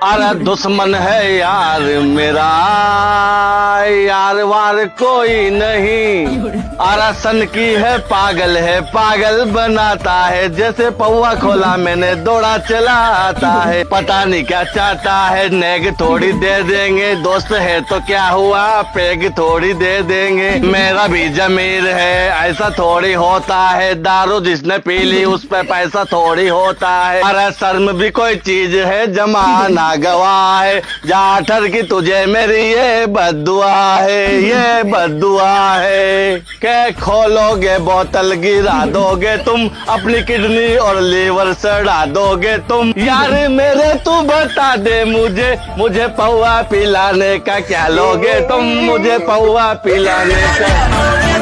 अरे दुश्मन है यार मेरा, यार वार कोई नहीं। अरे सन की है पागल बनाता है। जैसे पौवा खोला मैंने दौड़ा चला आता है। पता नहीं क्या चाहता है, नेग थोड़ी दे देंगे। दोस्त है तो क्या हुआ, पेग थोड़ी दे देंगे। मेरा भी जमीर है, ऐसा थोड़ी होता है। दारू जिसने पी ली उस पे पैसा थोड़ी होता है। अरे शर्म भी कोई चीज है, जमाना गवाह है। जा ठर की तुझे मेरी ये बद्दुआ है, ये बद्दुआ है। के खोलोगे बोतल गिरा दोगे तुम, अपनी किडनी और लीवर सड़ा दोगे तुम। यार मेरे तू बता दे मुझे पौवा पिलाने का क्या लोगे तुम, मुझे पौवा पिलाने का।